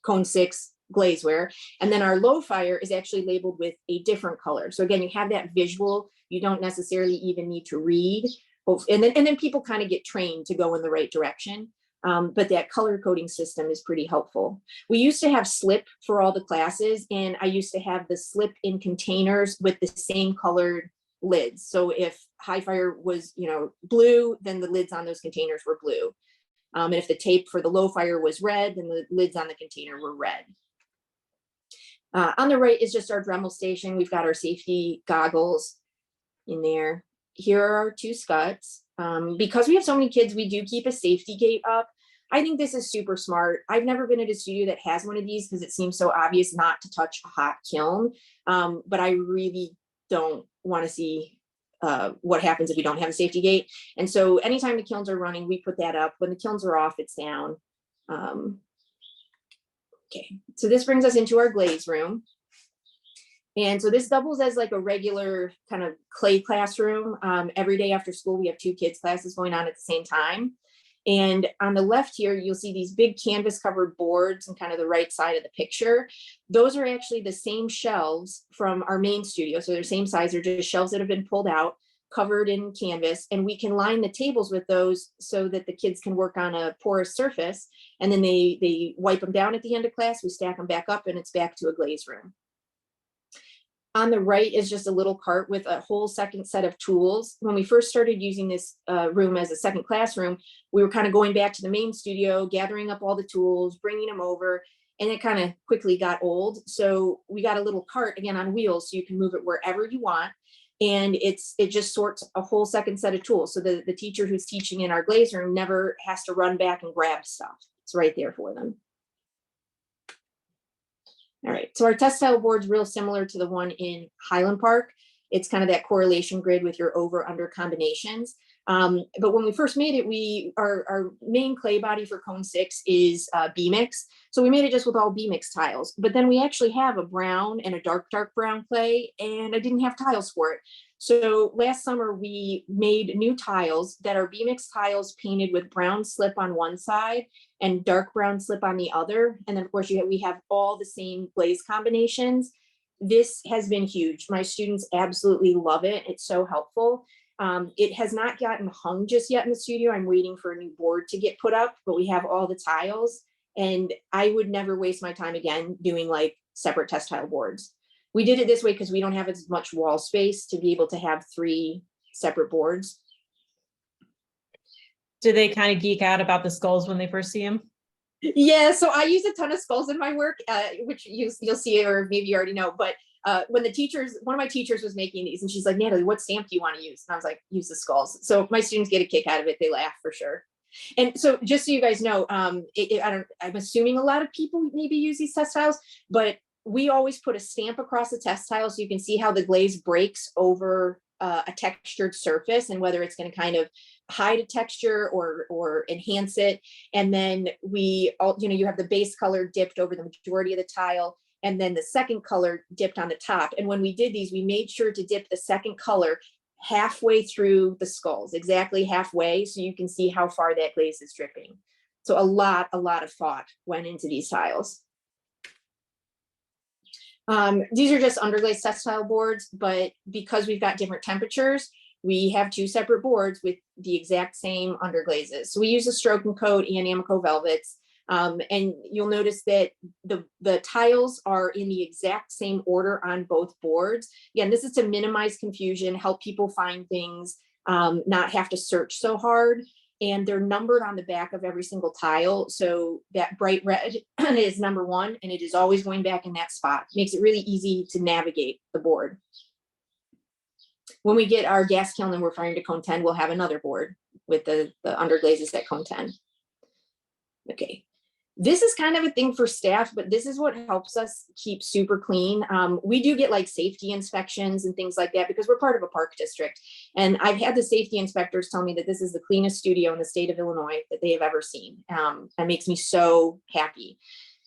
cone 6 glazeware. And then our low fire is actually labeled with a different color. So again, you have that visual. You don't necessarily even need to read. And then people kind of get trained to go in the right direction. But that color coding system is pretty helpful. We used to have slip for all the classes, and I used to have the slip in containers with the same colored lids. So if high fire was, you know, blue, then the lids on those containers were blue. And if the tape for the low fire was red, then the lids on the container were red. On the right is just our Dremel station. We've got our safety goggles in there. Here are our 2 scuts. Because we have so many kids, we do keep a safety gate up. I think this is super smart. I've never been at a studio that has one of these because it seems so obvious not to touch a hot kiln. But I really don't want to see what happens if we don't have a safety gate. And so anytime the kilns are running, we put that up. When the kilns are off, it's down. Okay, so this brings us into our glaze room. And so this doubles as like a regular kind of clay classroom. Every day after school, we have 2 kids classes going on at the same time. And on the left here, you'll see these big canvas covered boards and kind of the right side of the picture. Those are actually the same shelves from our main studio. So they're the same size, they're just shelves that have been pulled out, covered in canvas. And we can line the tables with those so that the kids can work on a porous surface. And then they wipe them down at the end of class, we stack them back up, and it's back to a glaze room. On the right is just a little cart with a whole second set of tools. When we first started using this room as a second classroom, we were kind of going back to the main studio, gathering up all the tools, bringing them over, and it kind of quickly got old. So we got a little cart, again, on wheels, so you can move it wherever you want. And it just sorts a whole second set of tools. So the teacher who's teaching in our glaze room never has to run back and grab stuff. It's right there for them. All right, so our test tile board's real similar to the one in Highland Park. It's kind of that correlation grid with your over under combinations. But when we first made it, our main clay body for cone 6 is B-mix. So we made it just with all B-mix tiles. But then we actually have a brown and a dark brown clay, and I didn't have tiles for it. So last summer we made new tiles that are B-mix tiles painted with brown slip on one side and dark brown slip on the other. And then of course we have all the same glaze combinations. This has been huge. My students absolutely love it. It's so helpful. It has not gotten hung just yet in the studio. I'm waiting for a new board to get put up, but we have all the tiles, and I would never waste my time again doing like separate test tile boards. We did it this way because we don't have as much wall space to be able to have 3 separate boards. Do they kind of geek out about the skulls when they first see them? Yeah, so I use a ton of skulls in my work, which you'll see, or maybe you already know, but when one of my teachers was making these, and she's like, Natalie, what stamp do you want to use? And I was like, use the skulls. So my students get a kick out of it. They laugh for sure. And so just so you guys know, I'm assuming a lot of people maybe use these test tiles, but we always put a stamp across the test tile so you can see how the glaze breaks over a textured surface and whether it's going to kind of hide a texture or enhance it. And then you have the base color dipped over the majority of the tile. and then the second color dipped on the top. And when we did these, we made sure to dip the second color halfway through the skulls, exactly halfway, so you can see how far that glaze is dripping. So a lot of thought went into these tiles. These are just underglaze test tile boards, but because we've got different temperatures, we have 2 separate boards with the exact same underglazes. So we use the Stroke and Coat and Amoco velvets. And you'll notice that the tiles are in the exact same order on both boards. Again, this is to minimize confusion, help people find things, not have to search so hard. And they're numbered on the back of every single tile. So that bright red is number 1, and it is always going back in that spot. Makes it really easy to navigate the board. When we get our gas kiln and we're firing to cone 10, we'll have another board with the underglazes at cone 10. Okay. This is kind of a thing for staff, but this is what helps us keep super clean. We do get like safety inspections and things like that because we're part of a park district. And I've had the safety inspectors tell me that this is the cleanest studio in the state of Illinois that they have ever seen. That makes me so happy.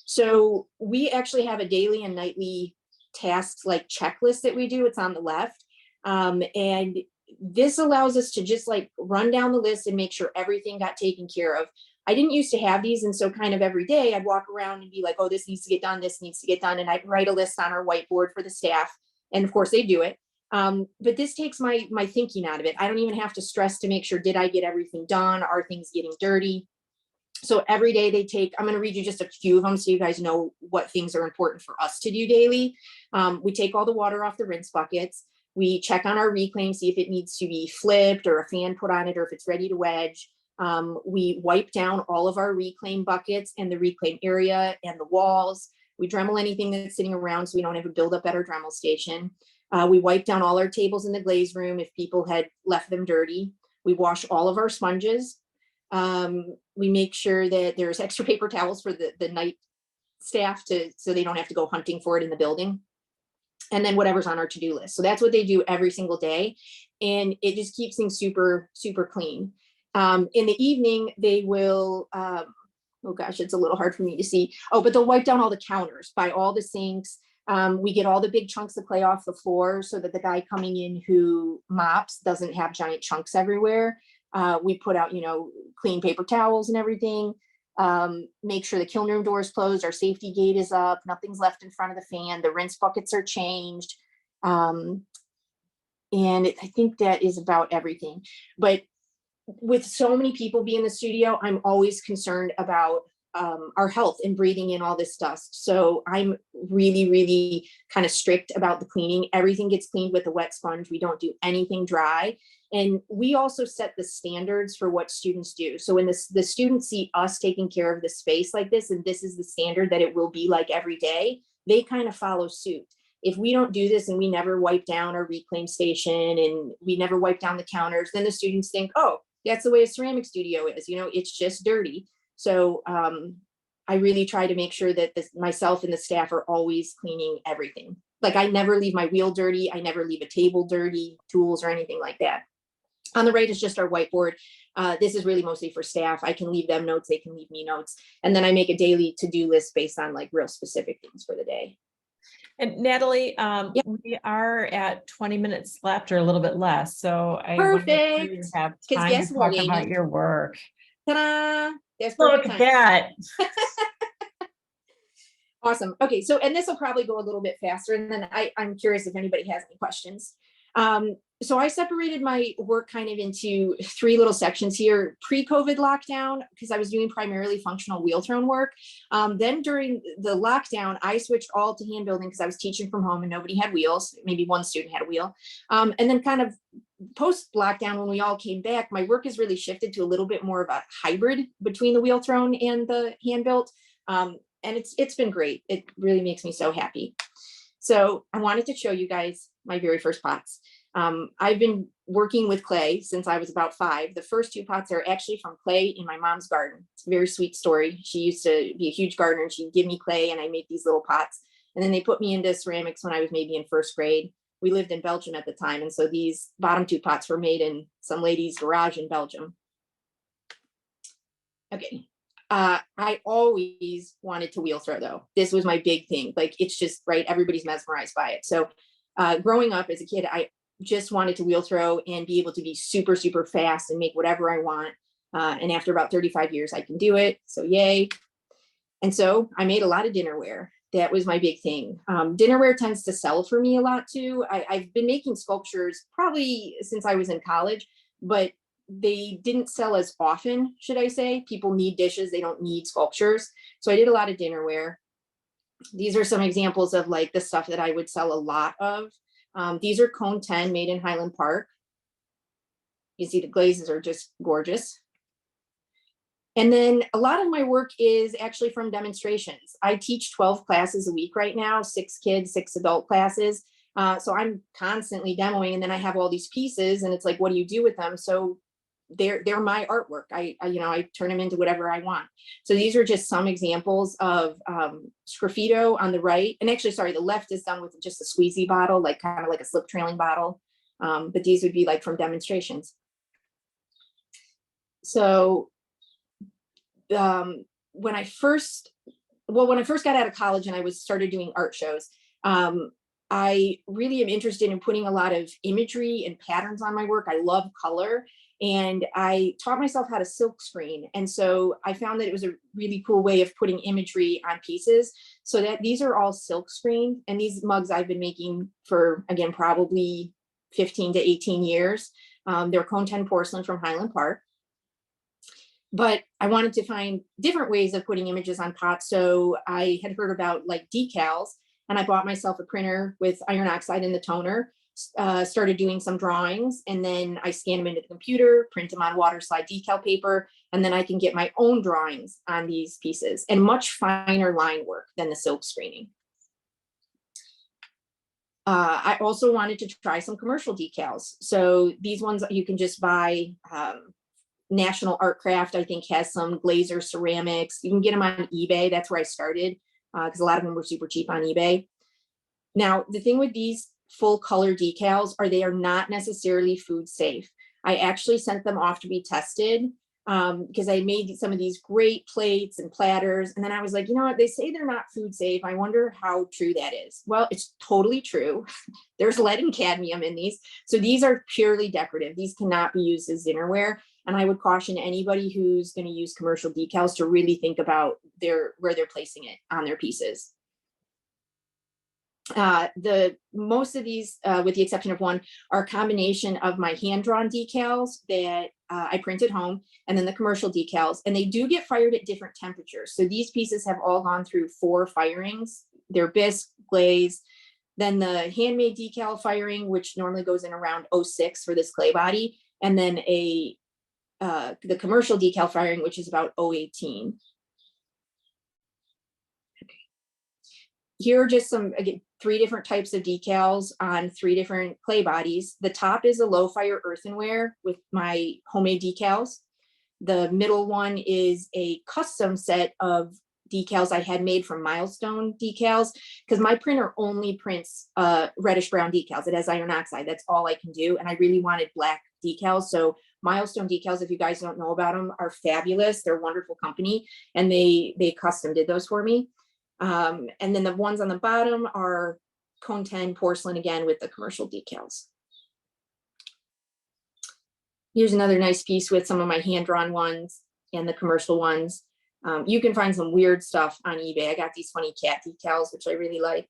So we actually have a daily and nightly tasks like checklist that we do. It's on the left. And this allows us to just like run down the list and make sure everything got taken care of. I didn't used to have these. And so kind of every day I'd walk around and be like, oh, this needs to get done. This needs to get done. And I'd write a list on our whiteboard for the staff. And of course they do it. But this takes my thinking out of it. I don't even have to stress to make sure, did I get everything done? Are things getting dirty? So every day they take, I'm going to read you just a few of them so you guys know what things are important for us to do daily. We take all the water off the rinse buckets. We check on our reclaim, see if it needs to be flipped or a fan put on it or if it's ready to wedge. We wipe down all of our reclaim buckets and the reclaim area and the walls. We Dremel anything that's sitting around so we don't have a buildup at our Dremel station. We wipe down all our tables in the glaze room if people had left them dirty. We wash all of our sponges. We make sure that there's extra paper towels for the night staff so they don't have to go hunting for it in the building. And then whatever's on our to-do list. So that's what they do every single day. And it just keeps things super, super clean. In the evening, they will, oh gosh, it's a little hard for me to see. Oh, but they'll wipe down all the counters, by all the sinks. We get all the big chunks of clay off the floor so that the guy coming in who mops doesn't have giant chunks everywhere. We put out, clean paper towels and everything. Make sure the kiln room door is closed. Our safety gate is up. Nothing's left in front of the fan. The rinse buckets are changed. And I think that is about everything. But with so many people being in the studio, I'm always concerned about our health and breathing in all this dust. So I'm really, really kind of strict about the cleaning. Everything gets cleaned with a wet sponge. We don't do anything dry. And we also set the standards for what students do. So when the students see us taking care of the space like this, and this is the standard that it will be like every day, they kind of follow suit. If we don't do this and we never wipe down our reclaim station and we never wipe down the counters, then the students think, oh, that's the way a ceramic studio is, it's just dirty. So I really try to make sure that myself and the staff are always cleaning everything. Like I never leave my wheel dirty. I never leave a table dirty, tools or anything like that. On the right is just our whiteboard. This is really mostly for staff. I can leave them notes. They can leave me notes. And then I make a daily to-do list based on like real specific things for the day. And Natalie, Yep. we are at 20 minutes left or a little bit less. So I Perfect. you have 'Cause time guess to what, talk about Amy? your work. Ta-da! That's Look perfect at time. that. Awesome. Okay, so and this will probably go a little bit faster, and then I'm curious if anybody has any questions. So I separated my work kind of into 3 little sections here. Pre-COVID lockdown, because I was doing primarily functional wheel thrown work. Then during the lockdown, I switched all to hand building because I was teaching from home and nobody had wheels. Maybe one student had a wheel. And then kind of post lockdown, when we all came back, my work has really shifted to a little bit more of a hybrid between the wheel thrown and the hand built. And it's been great. It really makes me so happy. So I wanted to show you guys my very first pots. I've been working with clay since I was about 5. The first 2 pots are actually from clay in my mom's garden. It's a very sweet story. She used to be a huge gardener and she'd give me clay and I made these little pots. And then they put me into ceramics when I was maybe in 1st grade. We lived in Belgium at the time. And so these bottom 2 pots were made in some lady's garage in Belgium. Okay. I always wanted to wheel throw though. This was my big thing. Like, it's just right. Everybody's mesmerized by it. So growing up as a kid, I just wanted to wheel throw and be able to be super, super fast and make whatever I want. And after about 35 years, I can do it. So yay. And so I made a lot of dinnerware. That was my big thing. Dinnerware tends to sell for me a lot too. I've been making sculptures probably since I was in college, but they didn't sell as often, should I say. People need dishes, they don't need sculptures. So I did a lot of dinnerware. These are some examples of like the stuff that I would sell a lot of. These are cone 10 made in Highland Park. You see the glazes are just gorgeous. And then a lot of my work is actually from demonstrations. I teach 12 classes a week right now, 6 kids, 6 adult classes. So I'm constantly demoing, and then I have all these pieces and it's like, what do you do with them? So they're my artwork. I turn them into whatever I want. So these are just some examples of sgraffito on the right. And actually, sorry, the left is done with just a squeezy bottle, like kind of like a slip trailing bottle. But these would be like from demonstrations. So when I first got out of college and I started doing art shows, I really am interested in putting a lot of imagery and patterns on my work. I love color, and I taught myself how to silk screen. And so I found that it was a really cool way of putting imagery on pieces, so that these are all silk screened. And these mugs I've been making for, again, probably 15 to 18 years. They're cone 10 porcelain from Highland Park. But I wanted to find different ways of putting images on pots. So I had heard about like decals, and I bought myself a printer with iron oxide in the toner, started doing some drawings, and then I scan them into the computer, print them on water slide decal paper, and then I can get my own drawings on these pieces, and much finer line work than the silk screening. I also wanted to try some commercial decals. So these ones you can just buy. National Art Craft, I think, has some glazer ceramics. You can get them on eBay. That's where I started, because a lot of them were super cheap on eBay. Now, the thing with these full color decals are they are not necessarily food safe. I actually sent them off to be tested, because I made some of these great plates and platters. And then I was like, you know what? They say they're not food safe. I wonder how true that is. Well, it's totally true. There's lead and cadmium in these. So these are purely decorative. These cannot be used as dinnerware. And I would caution anybody who's going to use commercial decals to really think about where they're placing it on their pieces. Most of these, with the exception of one, are a combination of my hand-drawn decals that I print at home, and then the commercial decals, and they do get fired at different temperatures. So these pieces have all gone through 4 firings. They're bisque, glaze, then the handmade decal firing, which normally goes in around 06 for this clay body, and then the commercial decal firing, which is about 018. Here are just some, again, 3 different types of decals on 3 different clay bodies. The top is a low fire earthenware with my homemade decals. The middle one is a custom set of decals I had made from Milestone decals, because my printer only prints reddish brown decals. It has iron oxide. That's all I can do. And I really wanted black decals. So Milestone decals, if you guys don't know about them, are fabulous. They're a wonderful company, and they custom did those for me. And then the ones on the bottom are cone 10 porcelain, again, with the commercial decals. Here's another nice piece with some of my hand-drawn ones and the commercial ones. You can find some weird stuff on eBay. I got these funny cat decals, which I really like.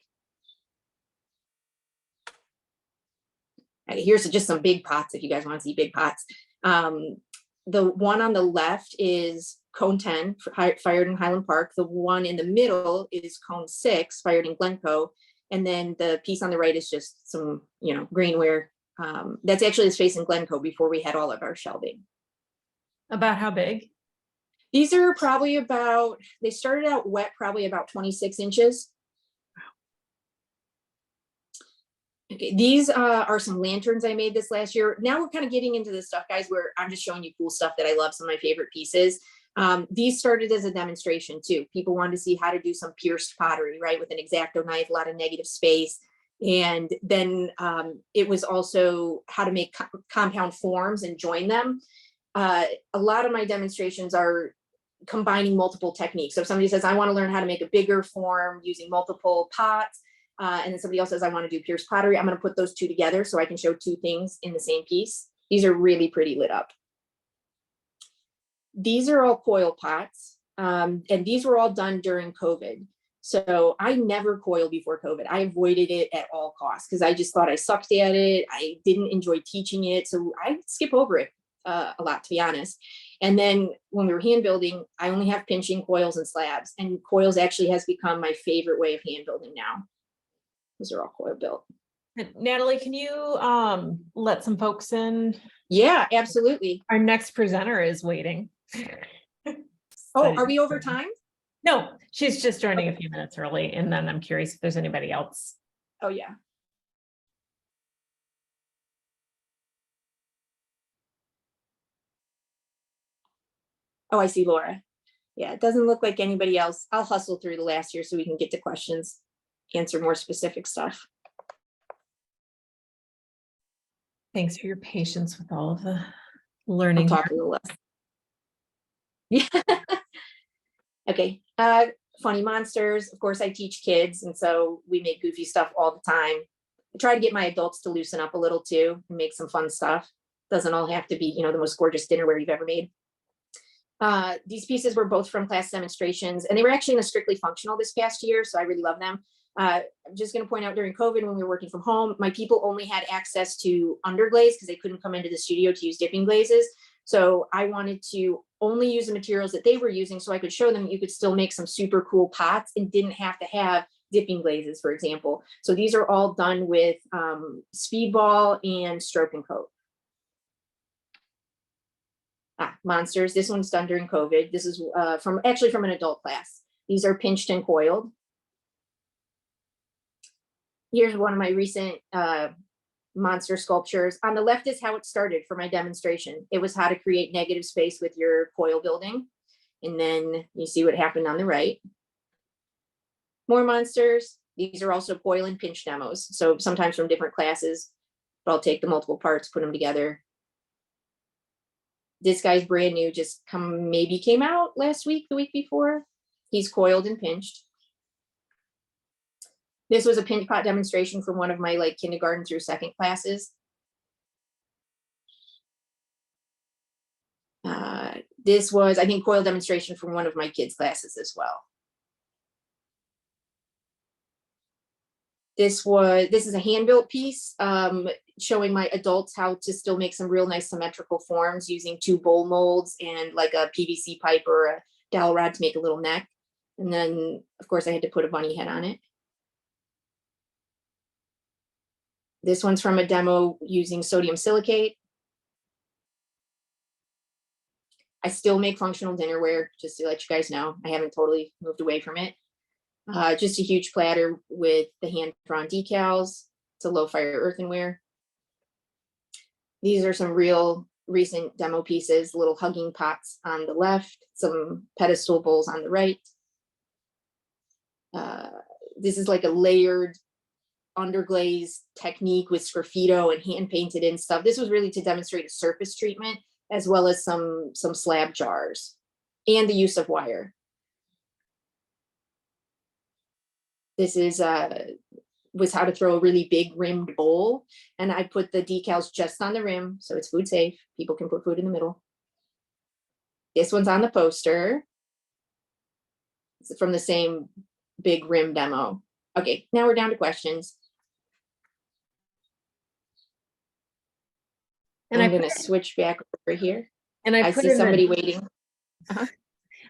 Okay, here's just some big pots if you guys want to see big pots. The one on the left is cone 10 fired in Highland Park. The one in the middle is cone 6 fired in Glencoe. And then the piece on the right is just some, greenware. That's actually the space in Glencoe before we had all of our shelving. About how big? These are probably they started out wet, probably about 26 inches. Okay, these are some lanterns I made this last year. Now we're kind of getting into this stuff, guys, where I'm just showing you cool stuff that I love, some of my favorite pieces. These started as a demonstration too. People wanted to see how to do some pierced pottery, right, with an X-Acto knife, a lot of negative space. And then it was also how to make compound forms and join them. A lot of my demonstrations are combining multiple techniques. So if somebody says, I want to learn how to make a bigger form using multiple pots, and then somebody else says, I want to do pierced pottery, I'm going to put those two together so I can show two things in the same piece. These are really pretty lit up. These are all coil pots, and these were all done during COVID. So I never coiled before COVID. I avoided it at all costs because I just thought I sucked at it. I didn't enjoy teaching it. So I skip over it a lot, to be honest. And then when we were hand building, I only have pinching, coils, and slabs. And coils actually has become my favorite way of hand building now. Those are all coil built. Natalie, can you let some folks in? Yeah, absolutely. Our next presenter is waiting. Oh, are we over time? No, she's just joining a few minutes early, and then I'm curious if there's anybody else. Oh, yeah. Oh, I see Laura. Yeah, it doesn't look like anybody else. I'll hustle through the last year so we can get to questions, answer more specific stuff. Thanks for your patience with all of the I'll learning. talk a little less. Yeah. Okay. Funny monsters. Of course, I teach kids, and so we make goofy stuff all the time. I try to get my adults to loosen up a little too and make some fun stuff. Doesn't all have to be, you know, the most gorgeous dinnerware you've ever made. These pieces were both from class demonstrations, and they were actually in a strictly functional this past year, so I really love them. I'm just going to point out, during COVID, when we were working from home, my people only had access to underglaze because they couldn't come into the studio to use dipping glazes. So I wanted to only use the materials that they were using so I could show them you could still make some super cool pots and didn't have to have dipping glazes, for example. So these are all done with speedball and stroke and coat. Monsters. This one's done during COVID. This is from an adult class. These are pinched and coiled. Here's one of my recent monster sculptures. On the left is how it started for my demonstration. It was how to create negative space with your coil building. And then you see what happened on the right. More monsters. These are also coil and pinch demos. So sometimes from different classes, but I'll take the multiple parts, put them together. This guy's brand new, just came out last week, the week before. He's coiled and pinched. This was a pinch pot demonstration from one of my kindergarten through second classes. This was, I think, coil demonstration from one of my kids' classes as well. This is a hand-built piece showing my adults how to still make some real nice symmetrical forms using 2 bowl molds and like a PVC pipe or a dowel rod to make a little neck. And then, of course, I had to put a bunny head on it. This one's from a demo using sodium silicate. I still make functional dinnerware, just to let you guys know. I haven't totally moved away from it. Just a huge platter with the hand-drawn decals. It's a low-fire earthenware. These are some real recent demo pieces, little hugging pots on the left, some pedestal bowls on the right. This is like a layered underglaze technique with sgraffito and hand painted in stuff. This was really to demonstrate a surface treatment as well as some slab jars and the use of wire. This is was how to throw a really big rimmed bowl, and I put the decals just on the rim so it's food safe. People can put food in the middle. This one's on the poster. It's from the same big rim demo. Okay, now we're down to questions. And I'm going to switch back over here. And I see somebody waiting.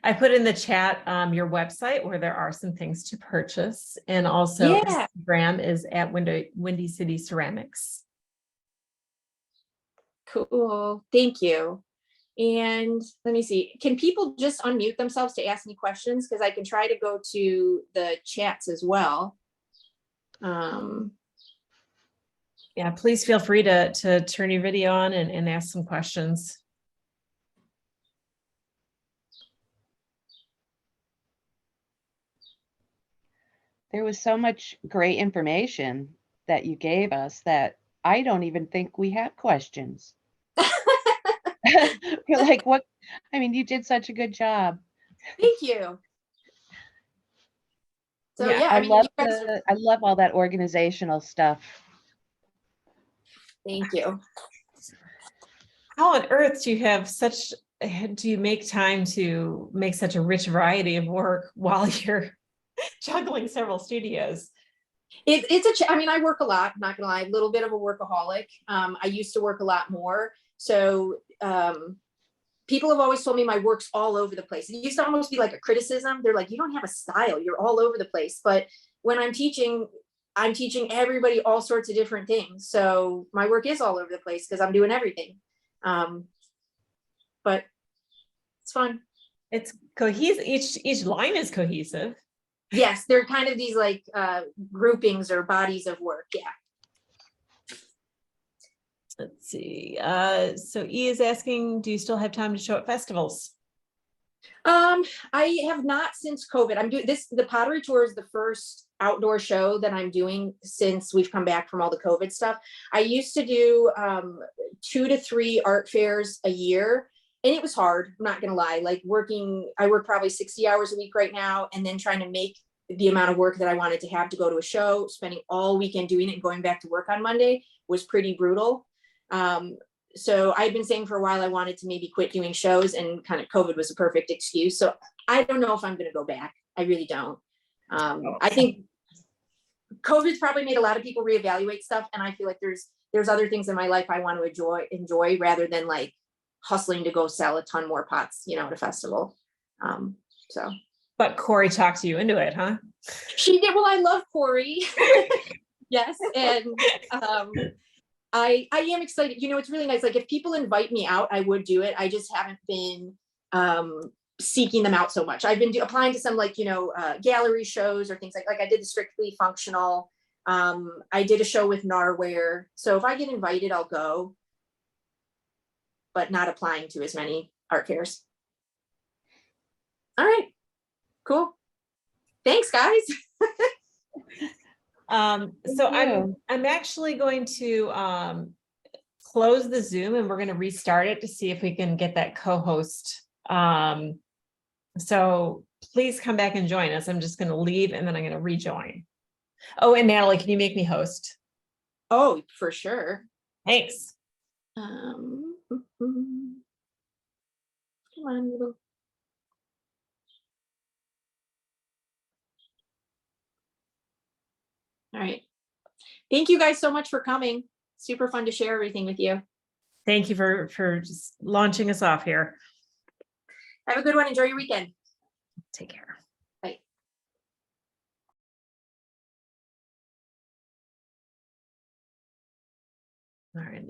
I put in the chat your website where there are some things to purchase, and also Instagram is at Windy City Ceramics. Cool, thank you. And let me see, can people just unmute themselves to ask me questions? Because I can try to go to the chats as well. Yeah, please feel free to turn your video on and ask some questions. There was so much great information that you gave us that I don't even think we have questions. You're like, what? I mean, you did such a good job. Thank you. So Yeah, yeah, I mean, you guys, I love all that organizational stuff. thank you. how on earth do you have such, do you make time to make such a rich variety of work while you're juggling several studios? I mean, I work a lot, not gonna lie, a little bit of a workaholic. I used to work a lot more. So people have always told me my work's all over the place. It used to almost be like a criticism. They're like, you don't have a style, you're all over the place. But when I'm teaching everybody all sorts of different things. So my work is all over the place because I'm doing everything. But it's fun. It's cohesive. Each line is cohesive. Yes, they're kind of these like groupings or bodies of work. Yeah. Let's see. So E is asking, do you still have time to show at festivals? I have not since COVID. I'm doing this. The Pottery Tour is the first outdoor show that I'm doing since we've come back from all the COVID stuff. I used to do 2 to 3 art fairs a year, and it was hard. I'm not gonna lie. Like I work probably 60 hours a week right now, and then trying to make the amount of work that I wanted to have to go to a show, spending all weekend doing it and going back to work on Monday was pretty brutal. So I've been saying for a while I wanted to maybe quit doing shows, and kind of COVID was a perfect excuse. So I don't know if I'm going to go back. I really don't. I think COVID's probably made a lot of people reevaluate stuff, and I feel like there's other things in my life I want to enjoy rather than like hustling to go sell a ton more pots, at a festival. So. But Corey talked you into it, huh? She did. Well, I love Corey. Yes, and I am excited. It's really nice. Like if people invite me out, I would do it. I just haven't been seeking them out so much. I've been applying to some gallery shows or things like I did the Strictly Functional. I did a show with Narware. So if I get invited, I'll go, but not applying to as many art fairs. All right, cool. Thanks, guys. So I'm actually going to close the Zoom, and we're going to restart it to see if we can get that co-host. So please come back and join us. I'm just going to leave, and then I'm going to rejoin. Oh, and Natalie, can you make me host? Oh, for sure. Thanks. Come on, little. All right. Thank you guys so much for coming. Super fun to share everything with you. Thank you for just launching us off here. Have a good one. Enjoy your weekend. Take care. Bye. All right.